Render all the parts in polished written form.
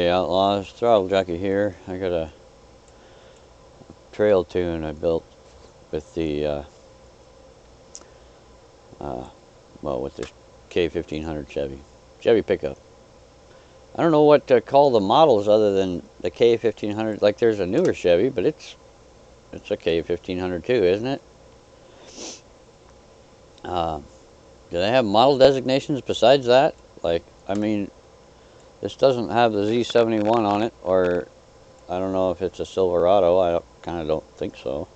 Hey Outlaws, Throttle Jockey here. I got a trail tune I built with the with this K1500 Chevy pickup. I don't know what to call the models other than the K1500. Like there's a newer Chevy, but it's a K1500 too, isn't it? Do they have model designations besides that? Like, I mean, this doesn't have the Z71 on it, or I don't know if it's a Silverado. I kind of don't think so.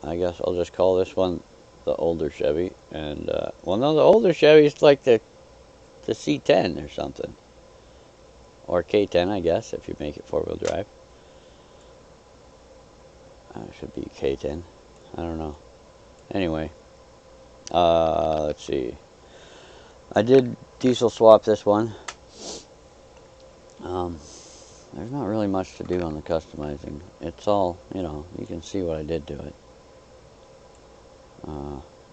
I guess I'll just call this one the older Chevy. And, well, no, the older Chevy's like the C10 or something. Or K10, I guess, if you make it four-wheel drive. It should be K10. I don't know. Anyway, let's see. I did diesel swap this one. There's not really much to do on the customizing. It's all, you know, you can see what I did to it.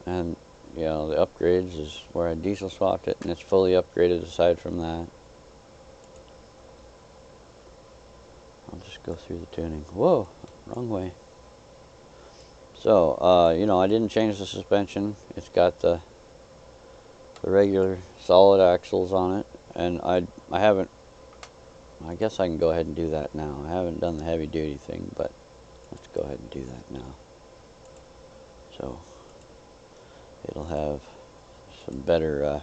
And, you know, the upgrades is where I diesel swapped it, and it's fully upgraded aside from that. I'll just go through the tuning. Whoa, wrong way. So, you know, I didn't change the suspension. It's got the regular solid axles on it, and I haven't, I guess I can go ahead and do that now. I haven't done the heavy duty thing, but let's go ahead and do that now. So it'll have some better,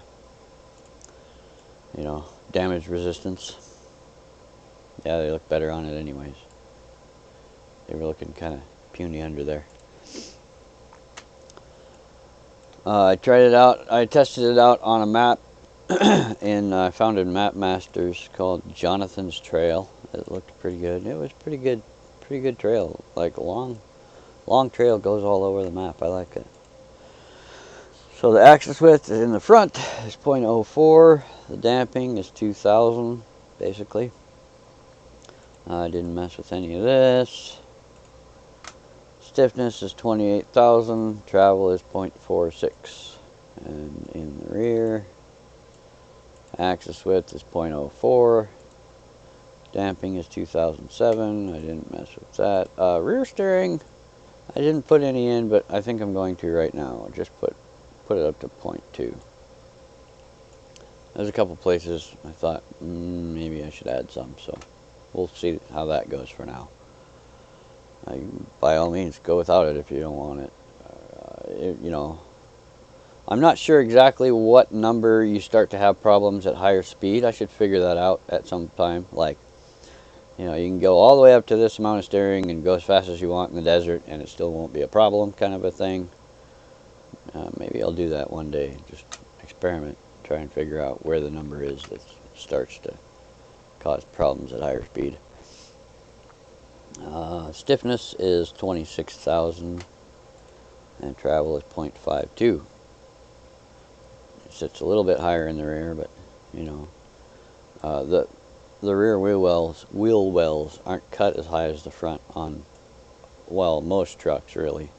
you know, damage resistance. Yeah, they look better on it anyways. They were looking kind of puny under there. I tried it out. I tested it out on a map I found in Map Masters called Jonathan's Trail. It looked pretty good. It was pretty good trail. Like a long trail, goes all over the map. I like it. So the axis width in the front is 0.04. The damping is 2000, basically. I didn't mess with any of this. Stiffness is 28,000. Travel is 0.46. And in the rear, axis width is 0.04. Damping is 2007. I didn't mess with that. Rear steering, I didn't put any in, but I think I'm going to right now. I'll just put it up to 0.2. There's a couple places I thought maybe I should add some, so we'll see how that goes for now. By all means, go without it if you don't want it. You know, I'm not sure exactly what number you start to have problems at higher speed. I should figure that out at some time. Like, you know, you can go all the way up to this amount of steering and go as fast as you want in the desert, and it still won't be a problem, kind of a thing. Maybe I'll do that one day. Just experiment, try and figure out where the number is that starts to cause problems at higher speed. Stiffness is 26,000, and travel is 0.52. It sits a little bit higher in the rear, but you know, the rear wheel wells aren't cut as high as the front on, well, most trucks really.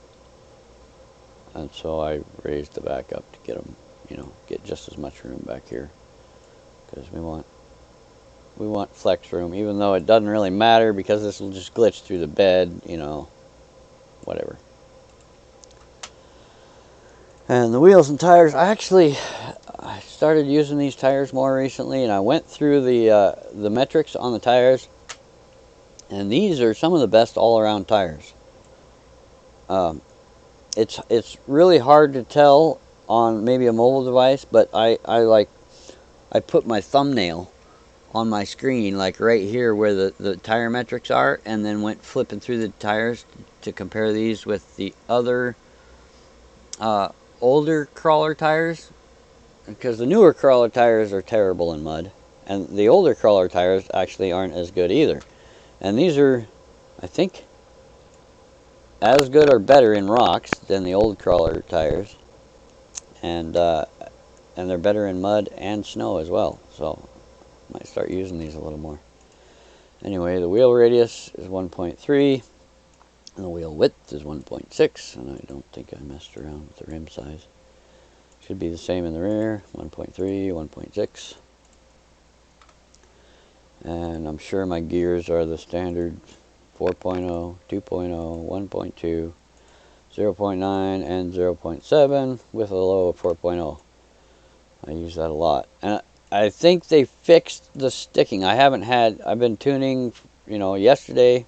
And so I raised the back up to get them, you know, get just as much room back here, because we want flex room, even though it doesn't really matter because this will just glitch through the bed, you know, whatever. And the wheels and tires, I started using these tires more recently, and I went through the metrics on the tires, and these are some of the best all-around tires. It's really hard to tell on maybe a mobile device, but I put my thumbnail on my screen, like right here where the tire metrics are, and then went flipping through the tires to compare these with the other older crawler tires, because the newer crawler tires are terrible in mud, and the older crawler tires actually aren't as good either. And these are, I think, as good or better in rocks than the old crawler tires, and they're better in mud and snow as well. So I might start using these a little more. Anyway, the wheel radius is 1.3, and the wheel width is 1.6, and I don't think I messed around with the rim size. Should be the same in the rear, 1.3, 1.6. And I'm sure my gears are the standard 4.0, 2.0, 1.2, 0.9, and 0.7 with a low of 4.0. I use that a lot. And I think they fixed the sticking. I've been tuning, yesterday,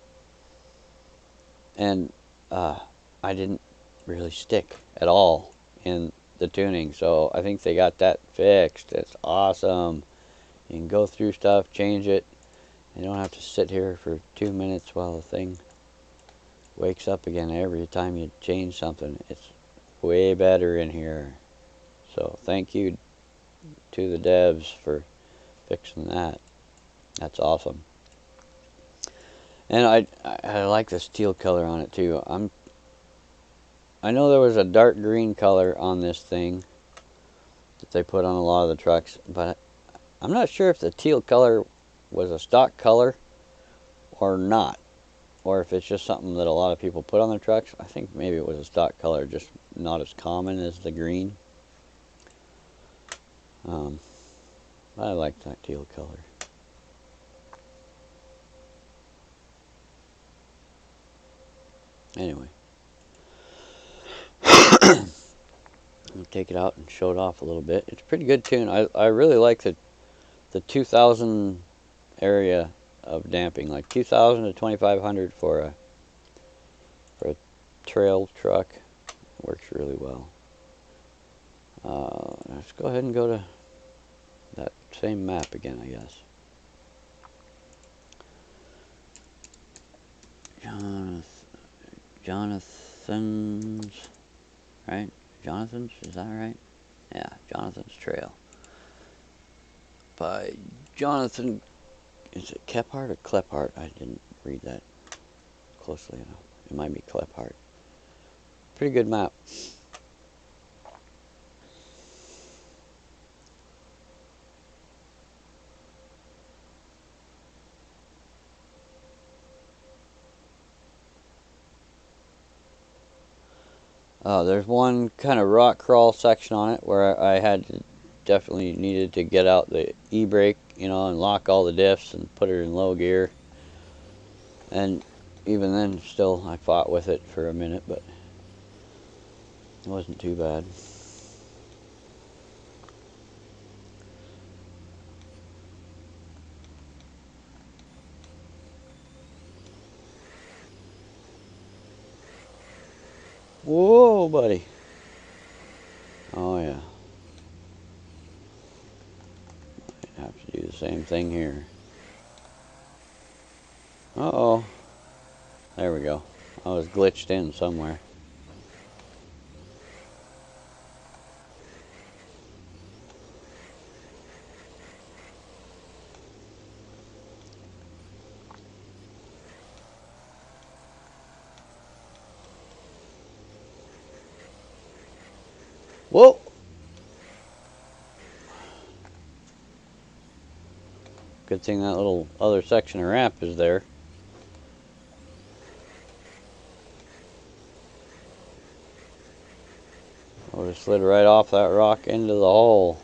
and I didn't really stick at all in the tuning. So I think they got that fixed. It's awesome. You can go through stuff, change it. You don't have to sit here for 2 minutes while the thing wakes up again every time you change something. It's way better in here. So thank you to the devs for fixing that. That's awesome. And I like this teal color on it too. I know there was a dark green color on this thing that they put on a lot of the trucks, but I'm not sure if the teal color was a stock color or not, or if it's just something that a lot of people put on their trucks. I think maybe it was a stock color, just not as common as the green. I like that teal color. Anyway, I'll take it out and show it off a little bit. It's a pretty good tune. I really like the 2000 area of damping, like 2000 to 2500 for a trail truck. It works really well. Let's go ahead and go to that same map again, I guess. Jonathan's, right? Jonathan's, is that right? Yeah, Jonathan's Trail. By Jonathan, is it Kephart or Klephart? I didn't read that closely enough. It might be Klephart. Pretty good map. There's one kind of rock crawl section on it where I definitely needed to get out the e-brake, and lock all the diffs and put it in low gear. And even then, still, I fought with it for a minute, but it wasn't too bad. Whoa, buddy. Oh, yeah. I have to do the same thing here. Uh-oh. There we go. I was glitched in somewhere. Whoa! Good thing that little other section of ramp is there. I would have slid right off that rock into the hole.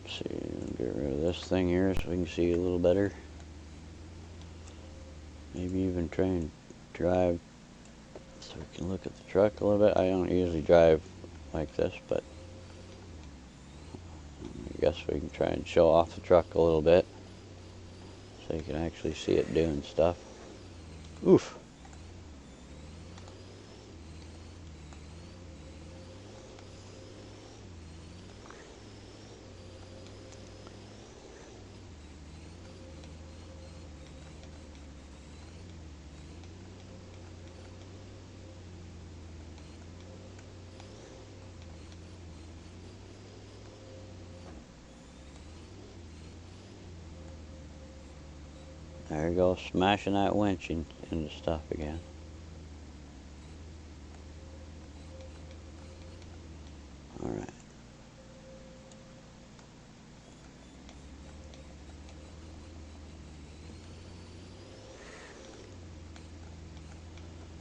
Let's see, get rid of this thing here so we can see a little better. Maybe even try and drive so we can look at the truck a little bit. I don't usually drive like this, but I guess we can try and show off the truck a little bit so you can actually see it doing stuff. Oof. There you go, smashing that winch into stuff again.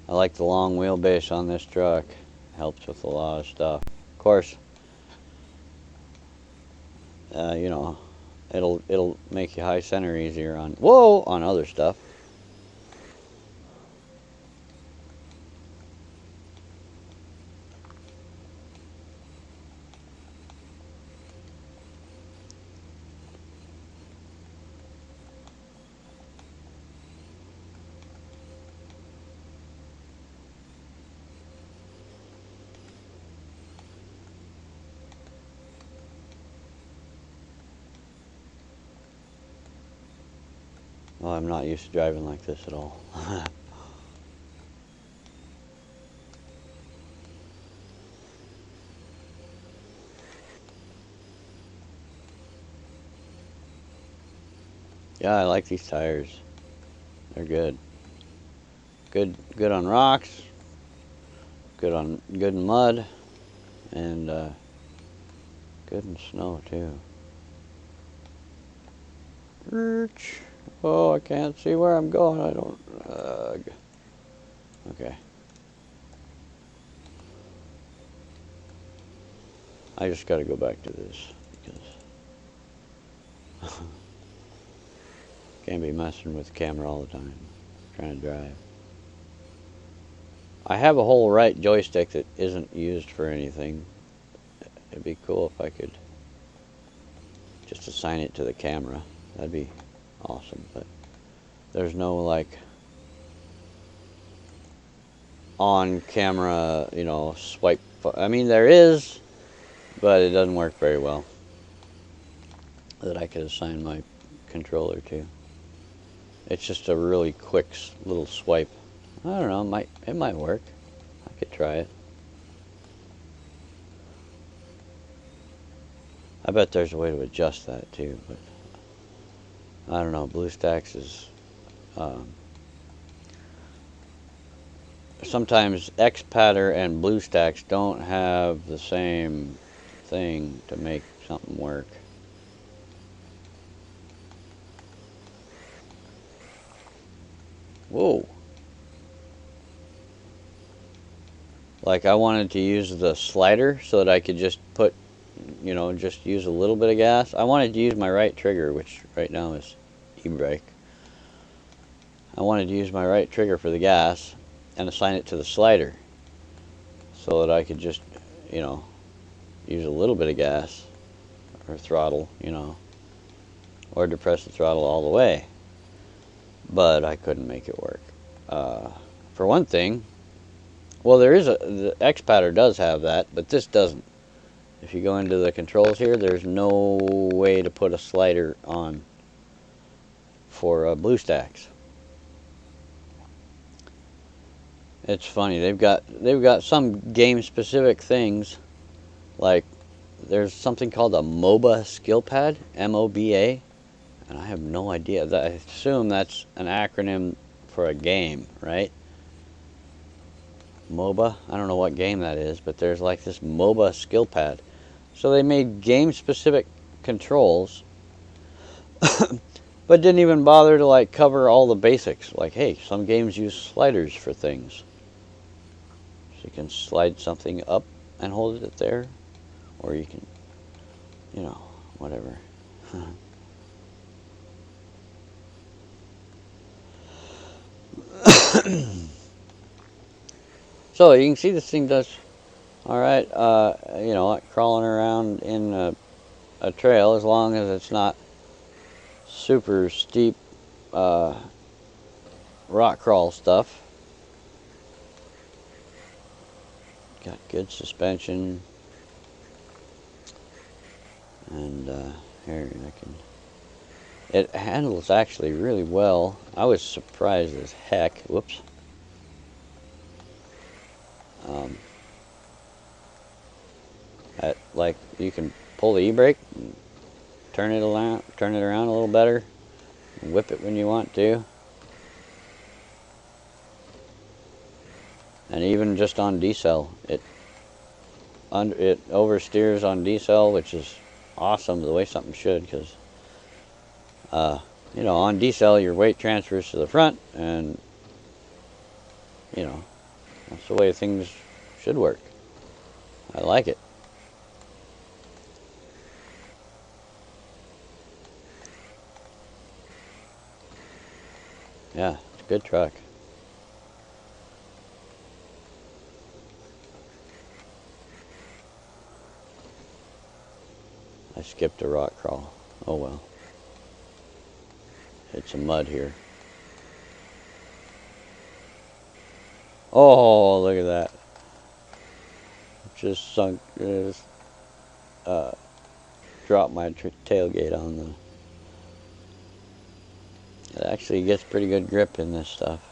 I like the long wheelbase on this truck. Helps with a lot of stuff. Of course, you know, it'll make you high center easier on on other stuff. Well, I'm not used to driving like this at all. Yeah, I like these tires. They're good. Good on rocks. Good in mud, and good in snow too. Oh, I can't see where I'm going. I don't. Okay. I just got to go back to this because can't be messing with the camera all the time trying to drive. I have a whole right joystick that isn't used for anything. It'd be cool if I could just assign it to the camera. That'd be awesome, but there's no like on camera, you know, swipe. I mean, there is, but it doesn't work very well that I could assign my controller to. It's just a really quick little swipe. I don't know, it might work. I could try it. I bet there's a way to adjust that too, but I don't know. BlueStacks is sometimes XPattern and BlueStacks don't have the same thing to make something work. Whoa. Like I wanted to use the slider so that I could just put, you know, just use a little bit of gas. I wanted to use my right trigger, which right now is e-brake. I wanted to use my right trigger for the gas and assign it to the slider so that I could just, you know, use a little bit of gas or throttle, you know, or depress the throttle all the way. But I couldn't make it work. For one thing, well, the XPattern does have that, but this doesn't. If you go into the controls here, there's no way to put a slider on for BlueStacks. It's funny. They've got some game specific things, like there's something called a MOBA skill pad, MOBA, and I have no idea. I assume that's an acronym for a game, right? MOBA. I don't know what game that is, but there's like this MOBA skill pad. So they made game specific controls but didn't even bother to like cover all the basics. Like, hey, some games use sliders for things. So you can slide something up and hold it there, or you can, you know, whatever. So you can see this thing does all right. You know, like crawling around in a trail, as long as it's not super steep rock crawl stuff. Got good suspension, and here I can. It handles actually really well. I was surprised as heck. Whoops. Like you can pull the e-brake, and turn it around a little better, and whip it when you want to, and even just on decel, it oversteers on decel, which is awesome, the way something should, because you know, on decel your weight transfers to the front, and you know, That's the way things should work. I like it. Yeah, it's a good truck. I skipped a rock crawl. Oh well. Hit some mud here. Oh, look at that. Just sunk, just dropped my tailgate on the... It actually gets pretty good grip in this stuff.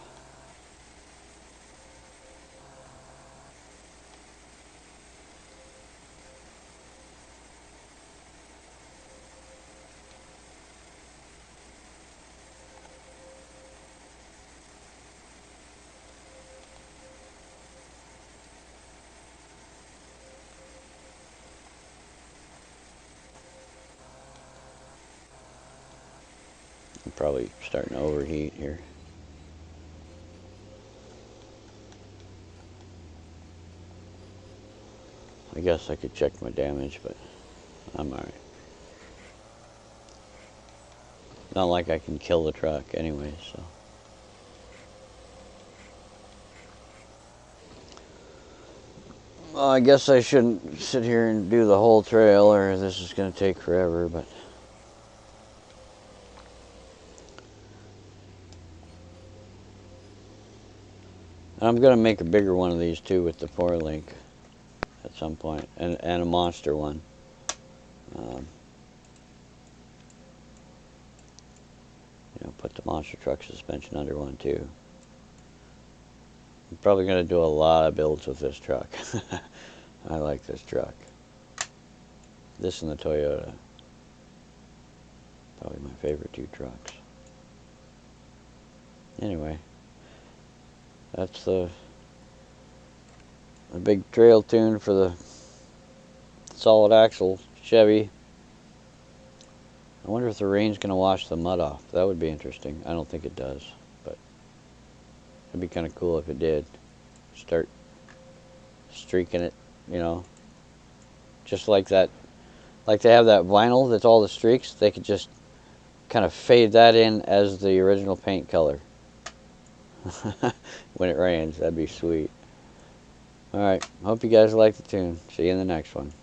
I'm probably starting to overheat here. I guess I could check my damage, but I'm alright. Not like I can kill the truck anyway, so. Well, I guess I shouldn't sit here and do the whole trail, or this is going to take forever, but... I'm going to make a bigger one of these too with the 4-link at some point, and a monster one. Put the monster truck suspension under one too. I'm probably going to do a lot of builds with this truck. I like this truck. This and the Toyota. Probably my favorite two trucks. Anyway, that's the big trail tune for the solid axle Chevy. I wonder if the rain's going to wash the mud off. That would be interesting. I don't think it does, but it'd be kind of cool if it did. Start streaking it, just like that. Like they have that vinyl that's all the streaks. They could just kind of fade that in as the original paint color. When it rains, that'd be sweet. Alright, hope you guys like the tune. See you in the next one.